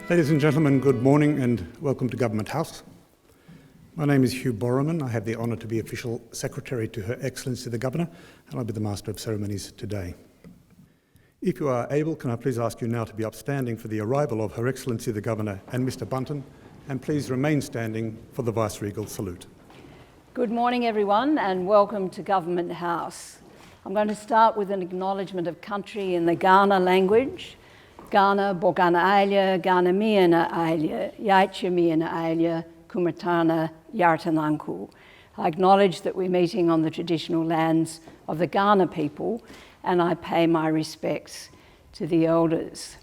Ladies and gentlemen, good morning and welcome to Government House. My name is Hugh Borroman. I have the honour to be Official Secretary to Her Excellency the Governor, and I'll be the Master of Ceremonies today. If you are able, can I please ask you now to be upstanding for the arrival of Her Excellency the Governor and Mr Bunton, and please remain standing for the Vice-Regal salute. Good morning everyone and welcome to Government House. I'm going to start with an acknowledgement of country in the Kaurna language. Kaurna Bokana Alia, Kaurna Miana Alia, Yaitcha Miana Alia, Kumatana Yartananku. I acknowledge that we're meeting on the traditional lands of the Kaurna people, and I pay my respects to the elders.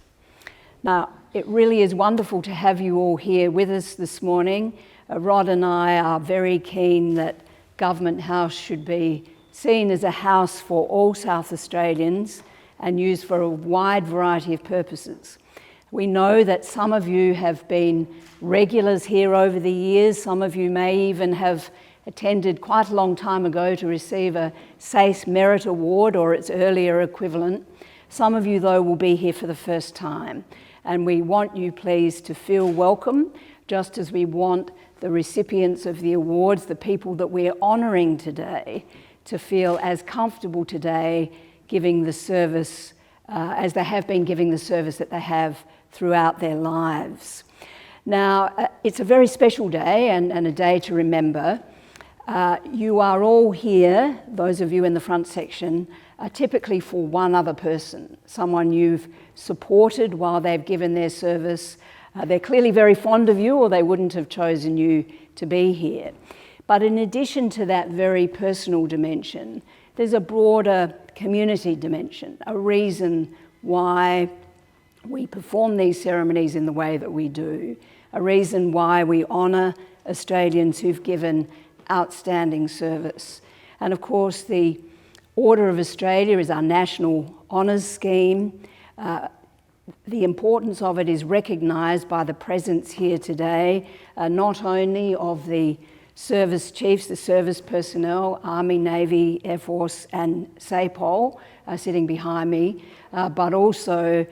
Now, it really is wonderful to have you all here with us this morning. Rod and I are very keen that Government House should be seen as a house for all South Australians and used for a wide variety of purposes. We know that some of you have been regulars here over the years. Some of you may even have attended quite a long time ago to receive a SACE Merit Award or its earlier equivalent. Some of you, though, will be here for the first time. And we want you, please, to feel welcome, just as we want the recipients of the awards, the people that we're honouring today, to feel as comfortable today giving the service as they have been giving the service that they have throughout their lives. Now, it's a very special day and a day to remember. You are all here, those of you in the front section, typically for one other person, someone you've supported while they've given their service. They're clearly very fond of you or they wouldn't have chosen you to be here. But in addition to that very personal dimension, there's a broader community dimension, a reason why we perform these ceremonies in the way that we do, a reason why we honour Australians who've given outstanding service. And of course, the Order of Australia is our national honours scheme. The importance of it is recognised by the presence here today, not only of the service chiefs, the service personnel, Army, Navy, Air Force and SAPOL sitting behind me, but also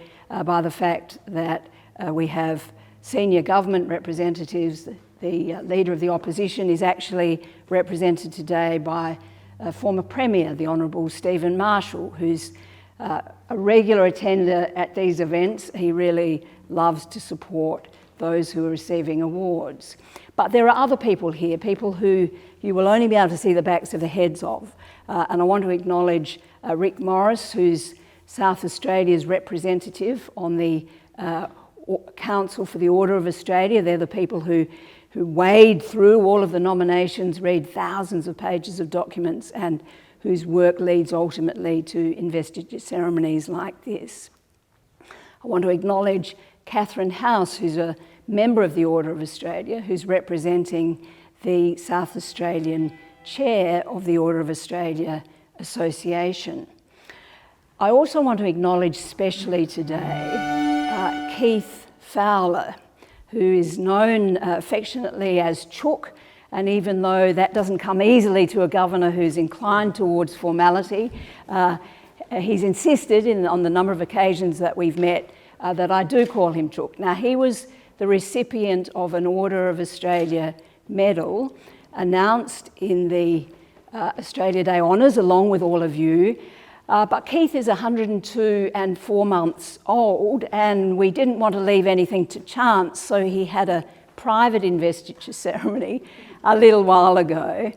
by the fact that we have senior government representatives. The Leader of the Opposition is actually represented today by former Premier, the Honourable Stephen Marshall, who's a regular attender at these events. He really loves to support those who are receiving awards. But there are other people here, people who you will only be able to see the backs of the heads of. And I want to acknowledge Rick Morris, who's South Australia's representative on the Council for the Order of Australia. They're the people who wade through all of the nominations, read thousands of pages of documents, and whose work leads ultimately to investiture ceremonies like this. I want to acknowledge Catherine House, who's a member of the Order of Australia, who's representing the South Australian Chair of the Order of Australia Association. I also want to acknowledge specially today Keith Fowler, who is known affectionately as Chook, and even though that doesn't come easily to a governor who's inclined towards formality, he's insisted on the number of occasions that we've met that I do call him Chook. Now, he was the recipient of an Order of Australia medal announced in the Australia Day Honours along with all of you. But Keith is 102 and 4 months old, and we didn't want to leave anything to chance, so he had a private investiture ceremony a little while ago.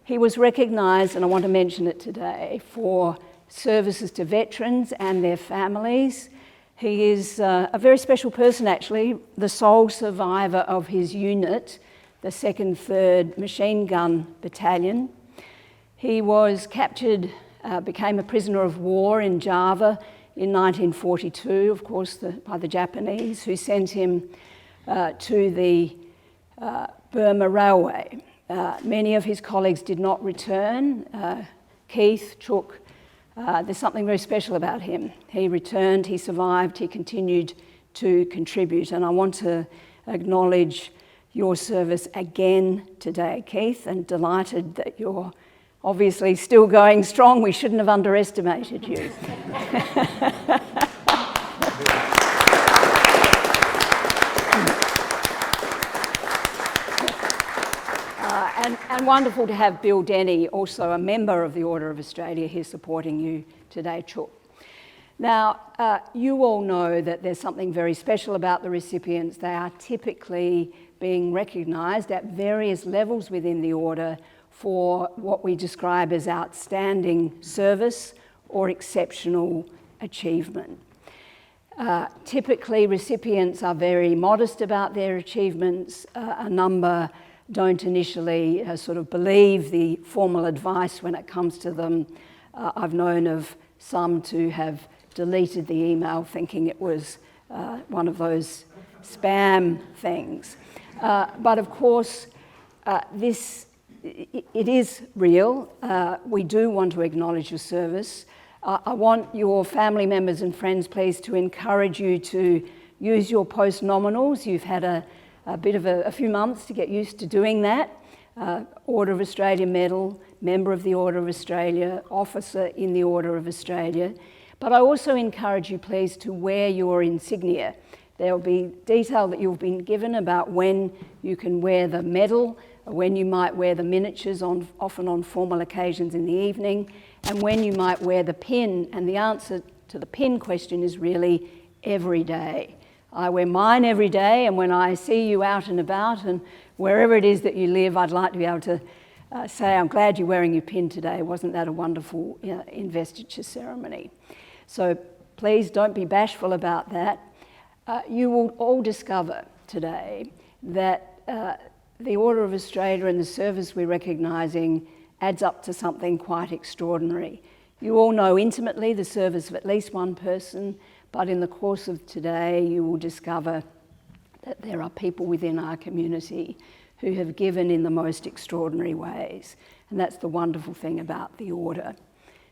He was recognised, and I want to mention it today, for services to veterans and their families. He is a very special person, actually, the sole survivor of his unit, the 2nd 3rd Machine Gun Battalion. He was captured, became a prisoner of war in Java in 1942, of course, by the Japanese, who sent him to the Burma Railway. Many of his colleagues did not return. Keith Chook, there's something very special about him. He returned, he survived, he continued to contribute, and I want to acknowledge your service again today, Keith, and delighted that you're obviously still going strong. We shouldn't have underestimated you. And wonderful to have Bill Denny, also a member of the Order of Australia, here supporting you today, Chook. Now, you all know that there's something very special about the recipients. They are typically being recognised at various levels within the Order for what we describe as outstanding service or exceptional achievement. Typically, recipients are very modest about their achievements. A number don't initially sort of believe the formal advice when it comes to them. I've known of some to have deleted the email thinking it was one of those spam things. But of course, it is real. We do want to acknowledge your service. I want your family members and friends, please, to encourage you to use your post-nominals. You've had a bit of a few months to get used to doing that. Order of Australia Medal, Member of the Order of Australia, Officer in the Order of Australia. But I also encourage you, please, to wear your insignia. There will be detail that you've been given about when you can wear the medal, when you might wear the miniatures, often on formal occasions in the evening, and when you might wear the pin. And the answer to the pin question is really every day. I wear mine every day, and when I see you out and about and wherever it is that you live, I'd like to be able to say, I'm glad you're wearing your pin today. Wasn't that a wonderful investiture ceremony? So please don't be bashful about that. You will all discover today that the Order of Australia and the service we're recognising adds up to something quite extraordinary. You all know intimately the service of at least one person, but in the course of today you will discover that there are people within our community who have given in the most extraordinary ways, and that's the wonderful thing about the Order.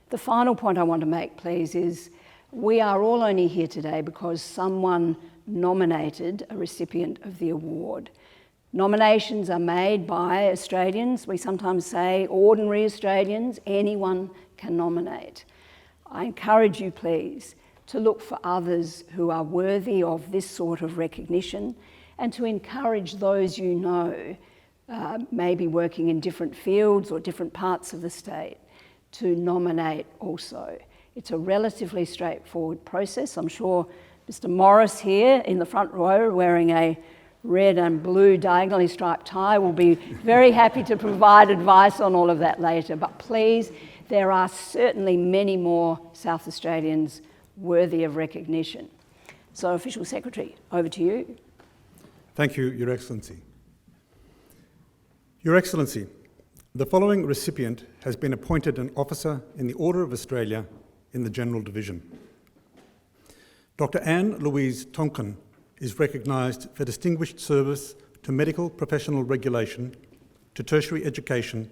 The final point I want to make, please, is we are all only here today because someone nominated a recipient of the award. Nominations are made by Australians. We sometimes say ordinary Australians. Anyone can nominate. I encourage you, please, to look for others who are worthy of this sort of recognition and to encourage those you know, maybe working in different fields or different parts of the state, to nominate also. It's a relatively straightforward process. I'm sure Mr. Morris here in the front row wearing a red and blue diagonally striped tie will be very happy to provide advice on all of that later. But please, there are certainly many more South Australians worthy of recognition. So, Official Secretary, over to you. Thank you, Your Excellency. Your Excellency, the following recipient has been appointed an officer in the Order of Australia in the General Division. Dr. Anne Louise Tonkin is recognised for distinguished service to medical professional regulation, to tertiary education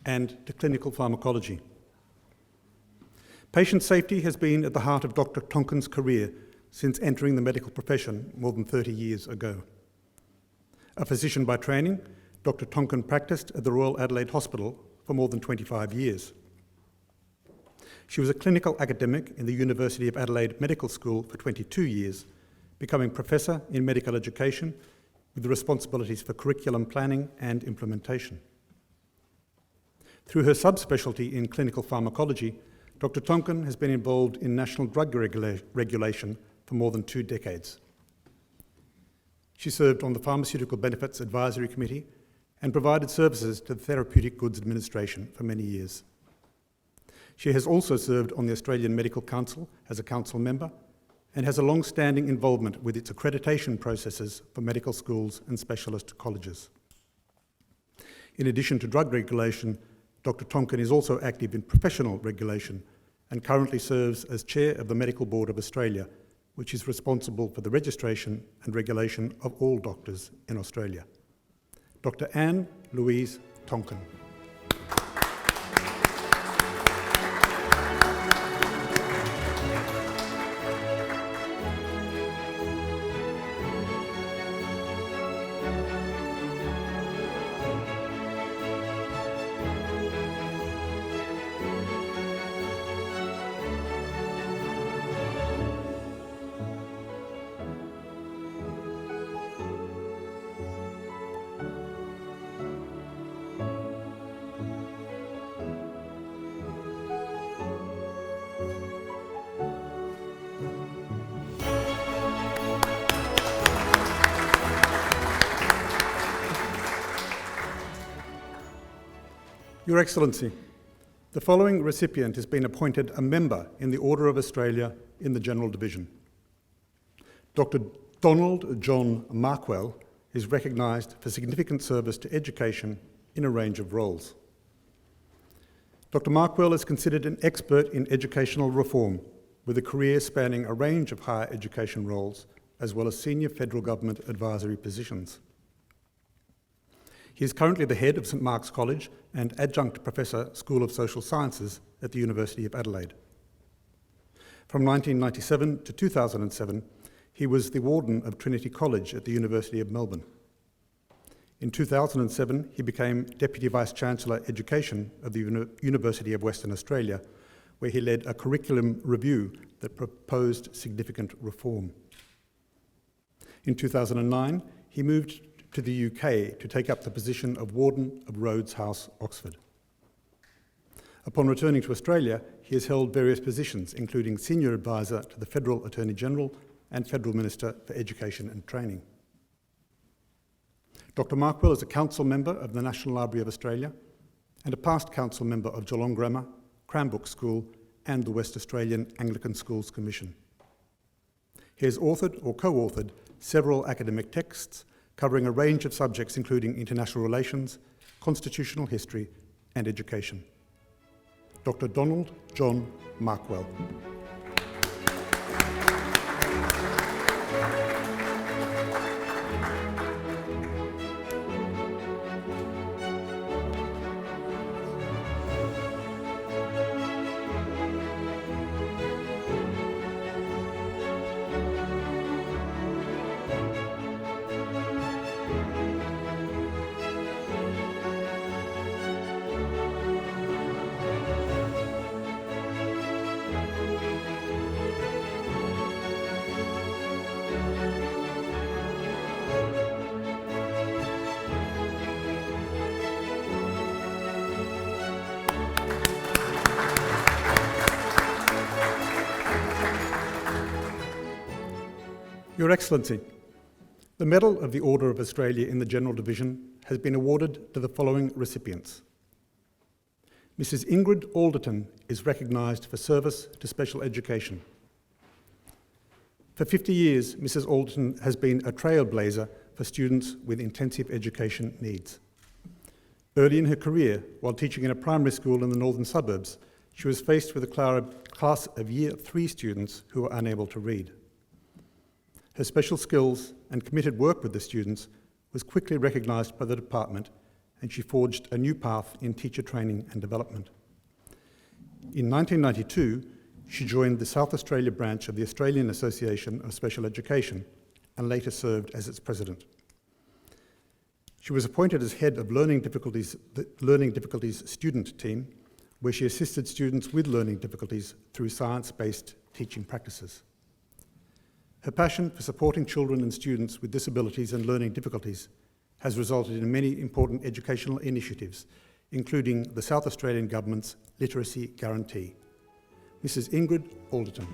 and to clinical pharmacology. Patient safety has been at the heart of Dr. Tonkin's career since entering the medical profession more than 30 years ago. A physician by training, Dr. Tonkin practiced at the Royal Adelaide Hospital for more than 25 years. She was a clinical academic in the University of Adelaide Medical School for 22 years, becoming Professor in Medical Education with the responsibilities for curriculum planning and implementation. Through her subspecialty in clinical pharmacology, Dr. Tonkin has been involved in national drug regulation for more than 2 decades. She served on the Pharmaceutical Benefits Advisory Committee and provided services to the Therapeutic Goods Administration for many years. She has also served on the Australian Medical Council as a council member and has a long-standing involvement with its accreditation processes for medical schools and specialist colleges. In addition to drug regulation, Dr. Tonkin is also active in professional regulation and currently serves as Chair of the Medical Board of Australia, which is responsible for the registration and regulation of all doctors in Australia. Dr. Anne Louise Tonkin. Your Excellency, the following recipient has been appointed a member in the Order of Australia in the General Division. Dr. Donald John Markwell is recognised for significant service to education in a range of roles. Dr. Markwell is considered an expert in educational reform, with a career spanning a range of higher education roles, as well as senior federal government advisory positions. He is currently the head of St Mark's College and Adjunct Professor, School of Social Sciences at the University of Adelaide. From 1997 to 2007, he was the Warden of Trinity College at the University of Melbourne. In 2007, he became Deputy Vice-Chancellor Education of the University of Western Australia, where he led a curriculum review that proposed significant reform. In 2009, he moved to the UK to take up the position of Warden of Rhodes House, Oxford. Upon returning to Australia, he has held various positions, including Senior Advisor to the Federal Attorney General and Federal Minister for Education and Training. Dr. Markwell is a council member of the National Library of Australia and a past council member of Geelong Grammar, Cranbrook School and the West Australian Anglican Schools Commission. He has authored or co-authored several academic texts covering a range of subjects including international relations, constitutional history and education. Dr. Donald John Markwell. Your Excellency, the Medal of the Order of Australia in the General Division has been awarded to the following recipients. Mrs. Ingrid Alderton is recognised for service to special education. For 50 years, Mrs. Alderton has been a trailblazer for students with intensive education needs. Early in her career, while teaching in a primary school in the northern suburbs, she was faced with a class of Year 3 students who were unable to read. Her special skills and committed work with the students was quickly recognised by the department, and she forged a new path in teacher training and development. In 1992, she joined the South Australia branch of the Australian Association of Special Education and later served as its president. She was appointed as head of the Learning Difficulties student team, where she assisted students with learning difficulties through science-based teaching practices. Her passion for supporting children and students with disabilities and learning difficulties has resulted in many important educational initiatives, including the South Australian Government's Literacy Guarantee. Mrs. Ingrid Alderton.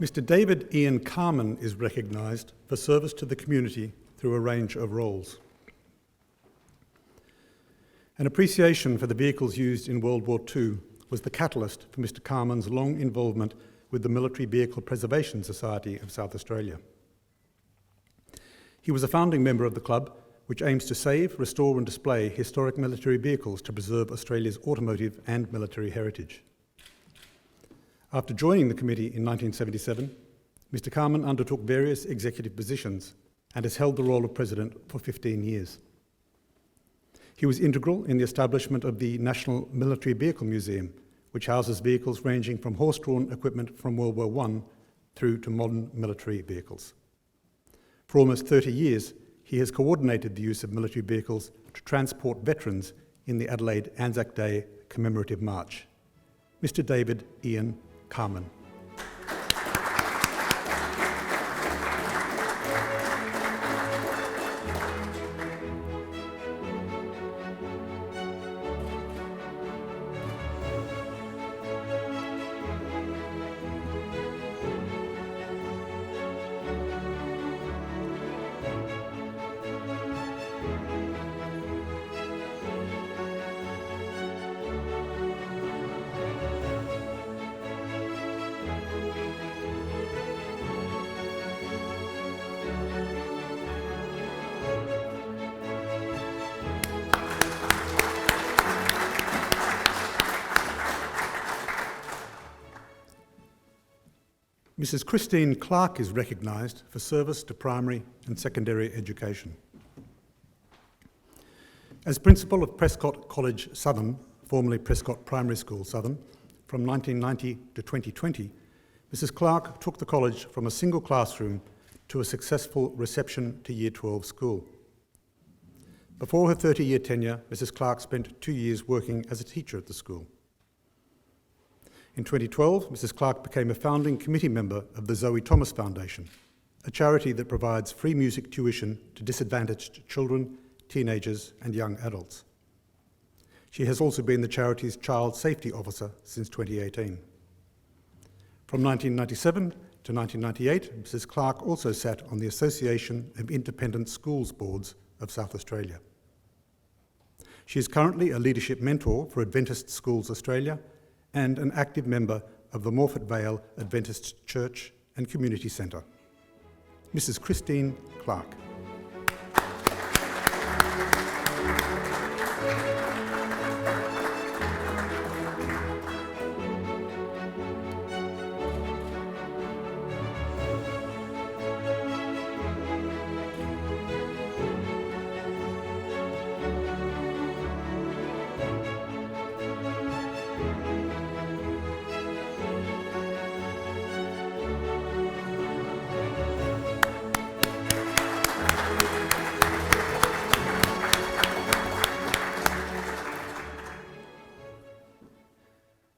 Mr. David Ian Carmen is recognised for service to the community through a range of roles. An appreciation for the vehicles used in World War II was the catalyst for Mr. Carmen's long involvement with the Military Vehicle Preservation Society of South Australia. He was a founding member of the club, which aims to save, restore and display historic military vehicles to preserve Australia's automotive and military heritage. After joining the committee in 1977, Mr. Carmen undertook various executive positions and has held the role of president for 15 years. He was integral in the establishment of the National Military Vehicle Museum, which houses vehicles ranging from horse-drawn equipment from World War I through to modern military vehicles. For almost 30 years, he has coordinated the use of military vehicles to transport veterans in the Adelaide Anzac Day commemorative march. Mr. David Ian Carmen. Mrs. Christine Clark is recognised for service to primary and secondary education. As principal of Prescott College Southern, formerly Prescott Primary School Southern, from 1990 to 2020, Mrs. Clark took the college from a single classroom to a successful reception to Year 12 school. Before her 30-year tenure, Mrs. Clark spent 2 years working as a teacher at the school. In 2012, Mrs. Clark became a founding committee member of the Zoe Thomas Foundation, a charity that provides free music tuition to disadvantaged children, teenagers and young adults. She has also been the charity's Child Safety Officer since 2018. From 1997 to 1998, Mrs. Clark also sat on the Association of Independent Schools Boards of South Australia. She is currently a leadership mentor for Adventist Schools Australia and an active member of the Morphett Vale Adventist Church and Community Centre. Mrs. Christine Clark.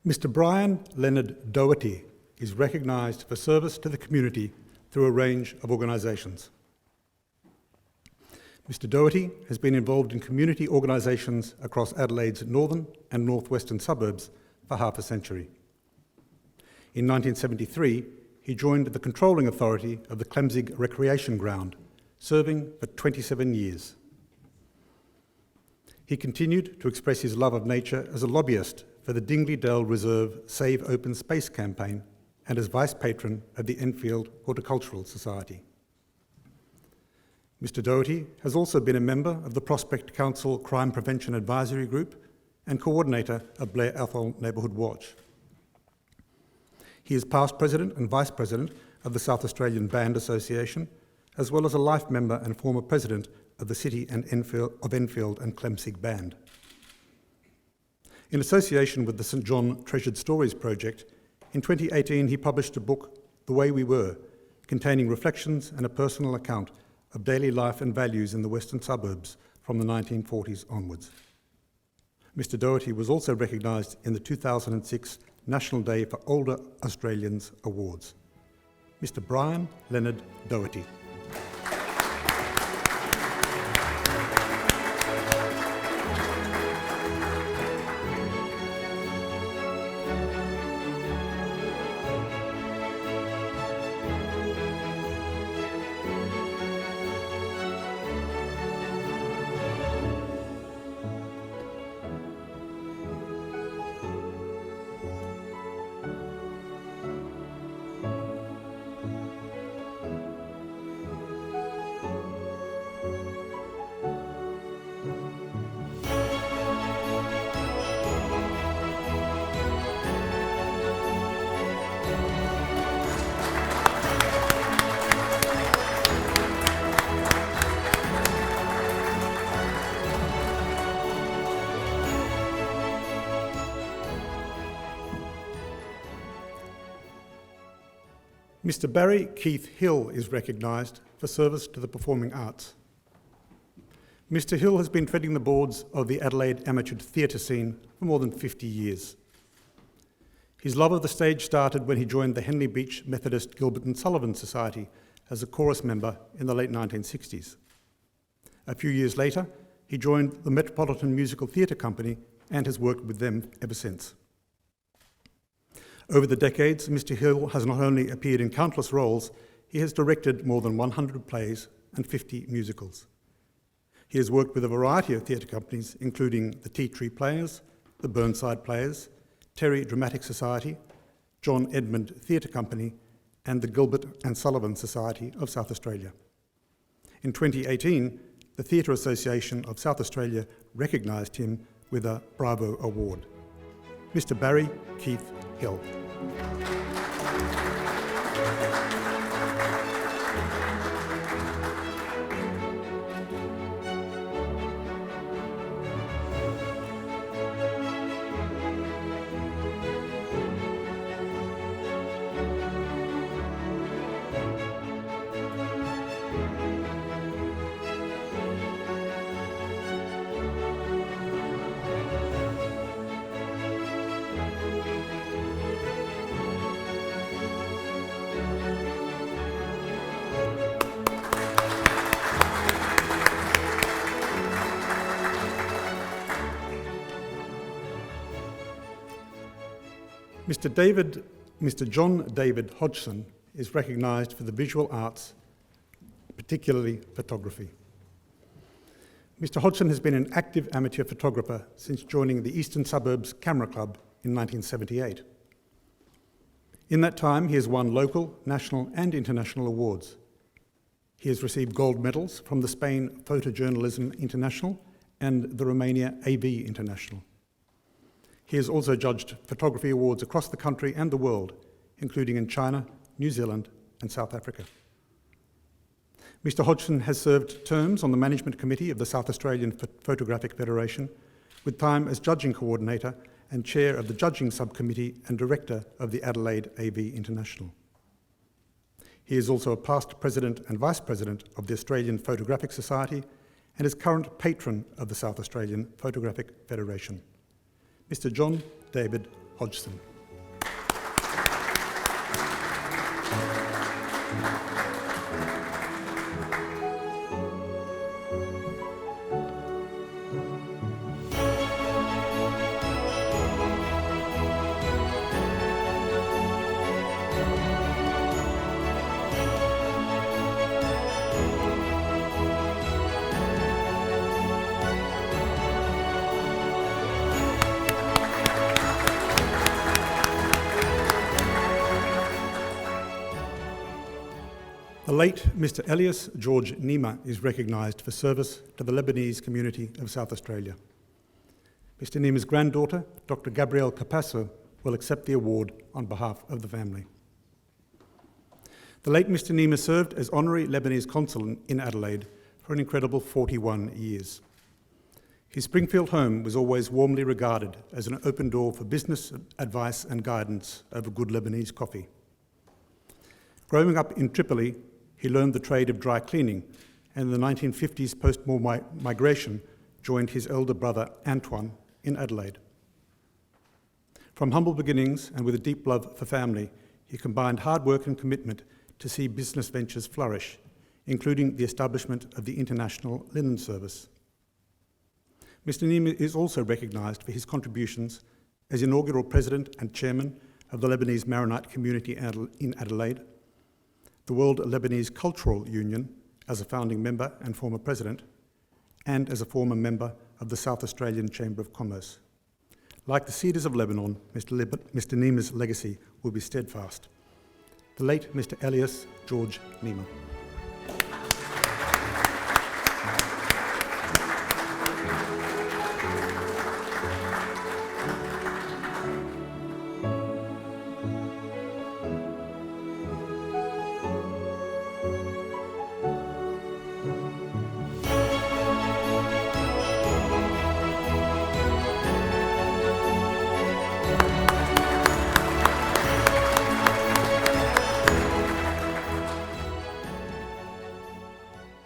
Mr. Brian Leonard Doherty is recognised for service to the community through a range of organisations. Mr. Doherty has been involved in community organisations across Adelaide's northern and northwestern suburbs for half a century. In 1973, he joined the controlling authority of the Clemzig Recreation Ground, serving for 27 years. He continued to express his love of nature as a lobbyist for the Dingley Dell Reserve Save Open Space campaign and as vice patron of the Enfield Horticultural Society. Mr. Doherty has also been a member of the Prospect Council Crime Prevention Advisory Group and coordinator of Blair Athol Neighbourhood Watch. He is past president and vice president of the South Australian Band Association, as well as a life member and former president of the City and Enfield and Clemzig Band. In association with the St John Treasured Stories project, in 2018 he published a book, The Way We Were, containing reflections and a personal account of daily life and values in the western suburbs from the 1940s onwards. Mr. Doherty was also recognised in the 2006 National Day for Older Australians Awards. Mr. Brian Leonard Doherty. Mr. Barry Keith Hill is recognised for service to the performing arts. Mr. Hill has been treading the boards of the Adelaide amateur theatre scene for more than 50 years. His love of the stage started when he joined the Henley Beach Methodist Gilbert and Sullivan Society as a chorus member in the late 1960s. A few years later, he joined the Metropolitan Musical Theatre Company and has worked with them ever since. Over the decades, Mr. Hill has not only appeared in countless roles, he has directed more than 100 plays and 50 musicals. He has worked with a variety of theatre companies, including the Tea Tree Players, the Burnside Players, Terry Dramatic Society, John Edmund Theatre Company, and the Gilbert and Sullivan Society of South Australia. In 2018, the Theatre Association of South Australia recognised him with a Bravo Award. Mr. Barry Keith Hill. Mr. John David Hodgson is recognised for the visual arts, particularly photography. Mr. Hodgson has been an active amateur photographer since joining the Eastern Suburbs Camera Club in 1978. In that time, he has won local, national and international awards. He has received gold medals from the Spain Photojournalism International and the Romania AV International. He has also judged photography awards across the country and the world, including in China, New Zealand, and South Africa. Mr. Hodgson has served terms on the Management Committee of the South Australian Photographic Federation, with time as Judging Coordinator and Chair of the Judging Subcommittee and Director of the Adelaide AV International. He is also a past President and Vice President of the Australian Photographic Society and is current Patron of the South Australian Photographic Federation. Mr. John David Hodgson. The late Mr. Elias George Nima is recognised for service to the Lebanese community of South Australia. Mr. Nima's granddaughter, Dr. Gabrielle Capasso, will accept the award on behalf of the family. The late Mr. Nima served as Honorary Lebanese Consul in Adelaide for an incredible 41 years. His Springfield home was always warmly regarded as an open door for business advice and guidance over good Lebanese coffee. Growing up in Tripoli, he learned the trade of dry cleaning, and in the 1950s post-war migration joined his elder brother Antoine in Adelaide. From humble beginnings and with a deep love for family, he combined hard work and commitment to see business ventures flourish, including the establishment of the International Linen Service. Mr. Nima is also recognised for his contributions as inaugural President and Chairman of the Lebanese Maronite Community in Adelaide, the World Lebanese Cultural Union as a founding member and former president, and as a former member of the South Australian Chamber of Commerce. Like the Cedars of Lebanon, Mr. Nima's legacy will be steadfast. The late Mr. Elias George Nima.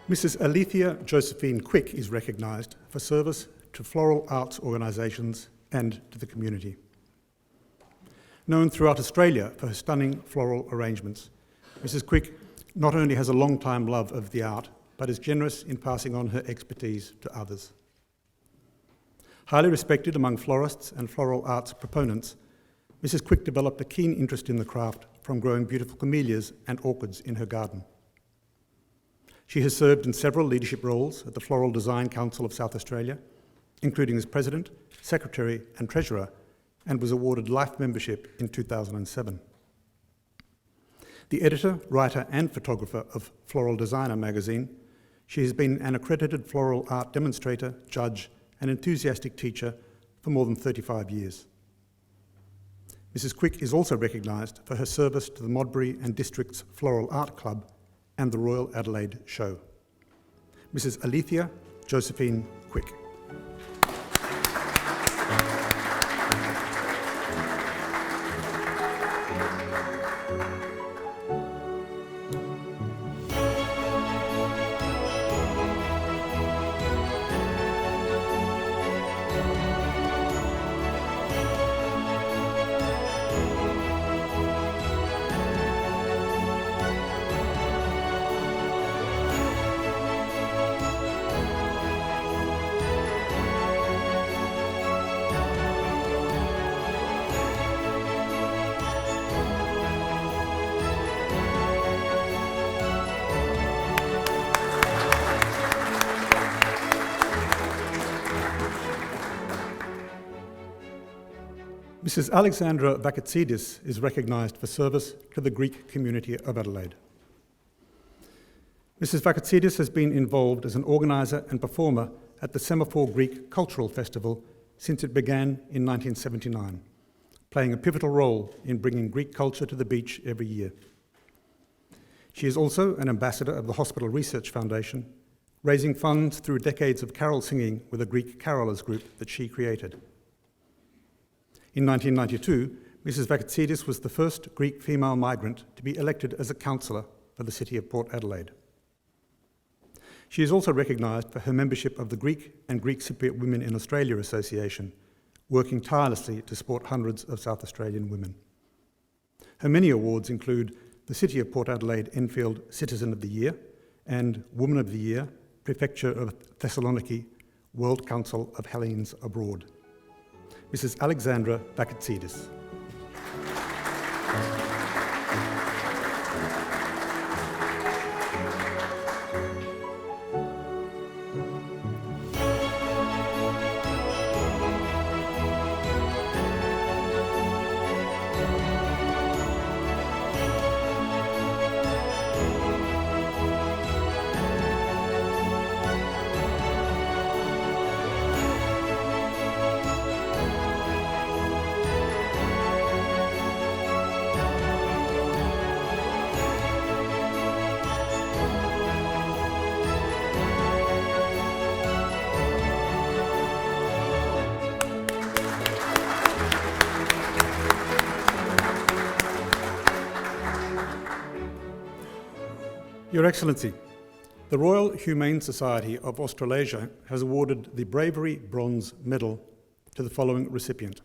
Mrs. Alethea Josephine Quick is recognised for service to floral arts organisations and to the community. Known throughout Australia for her stunning floral arrangements, Mrs. Quick not only has a long-time love of the art, but is generous in passing on her expertise to others. Highly respected among florists and floral arts proponents, Mrs. Quick developed a keen interest in the craft from growing beautiful camellias and orchids in her garden. She has served in several leadership roles at the Floral Design Council of South Australia, including as President, Secretary and Treasurer, and was awarded life membership in 2007. The editor, writer and photographer of Floral Designer magazine, she has been an accredited floral art demonstrator, judge and enthusiastic teacher for more than 35 years. Mrs. Quick is also recognised for her service to the Modbury and District's Floral Art Club and the Royal Adelaide Show. Mrs. Alethea Josephine Quick. Mrs. Alexandra Vacancies is recognised for service to the Greek community of Adelaide. Mrs. Vacancies has been involved as an organiser and performer at the Semaphore Greek Cultural Festival since it began in 1979, playing a pivotal role in bringing Greek culture to the beach every year. She is also an ambassador of the Hospital Research Foundation, raising funds through decades of carol singing with a Greek carolers group that she created. In 1992, Mrs. Vacancies was the first Greek female migrant to be elected as a councillor for the City of Port Adelaide. She is also recognised for her membership of the Greek and Greek Cypriot Women in Australia Association, working tirelessly to support hundreds of South Australian women. Her many awards include the City of Port Adelaide Enfield Citizen of the Year and Woman of the Year, Prefecture of Thessaloniki, World Council of Hellenes Abroad. Mrs. Alexandra Vacancies. Your Excellency, the Royal Humane Society of Australasia has awarded the Bravery Bronze Medal to the following recipient.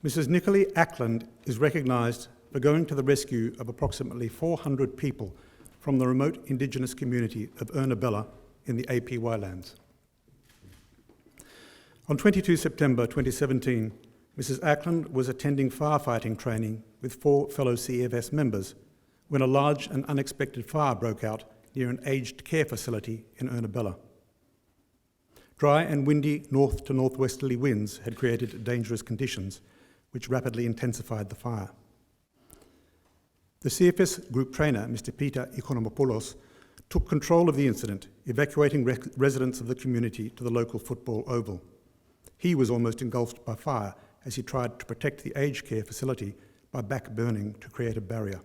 Mrs. Nicoli Ackland is recognised for going to the rescue of approximately 400 people from the remote Indigenous community of Ernabella in the APY lands. On 22 September 2017, Mrs. Ackland was attending firefighting training with 4 fellow CFS members when a large and unexpected fire broke out near an aged care facility in Ernabella. Dry and windy north to northwesterly winds had created dangerous conditions, which rapidly intensified the fire. The CFS group trainer, Mr. Peter Ikonomopoulos, took control of the incident, evacuating residents of the community to the local football oval. He was almost engulfed by fire as he tried to protect the aged care facility by back-burning to create a barrier.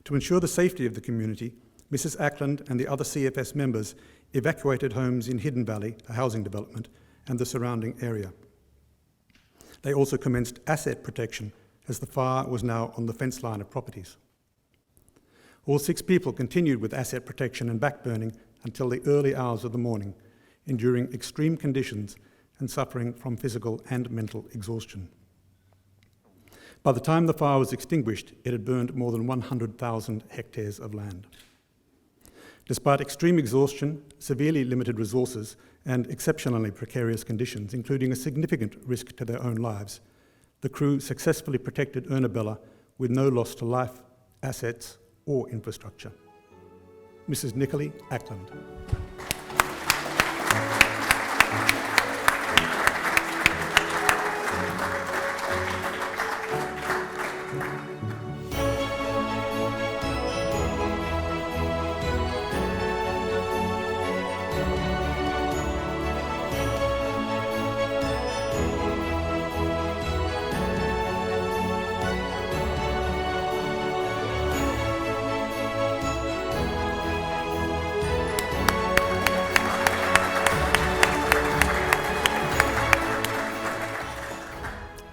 To ensure the safety of the community, Mrs. Ackland and the other CFS members evacuated homes in Hidden Valley, a housing development, and the surrounding area. They also commenced asset protection as the fire was now on the fence line of properties. All 6 people continued with asset protection and backburning until the early hours of the morning, enduring extreme conditions and suffering from physical and mental exhaustion. By the time the fire was extinguished, it had burned more than 100,000 hectares of land. Despite extreme exhaustion, severely limited resources, and exceptionally precarious conditions, including a significant risk to their own lives, the crew successfully protected Ernabella with no loss to life, assets, or infrastructure. Mrs. Nicoli Ackland.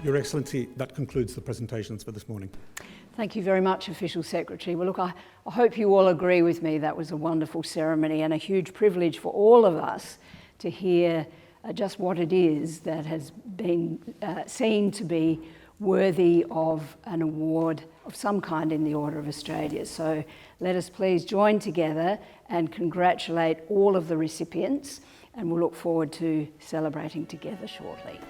Your Excellency, that concludes the presentations for this morning. Thank you very much, Official Secretary. Well, look, I hope you all agree with me that was a wonderful ceremony and a huge privilege for all of us to hear just what it is that has been seen to be worthy of an award of some kind in the Order of Australia. So let us please join together and congratulate all of the recipients, and we'll look forward to celebrating together shortly.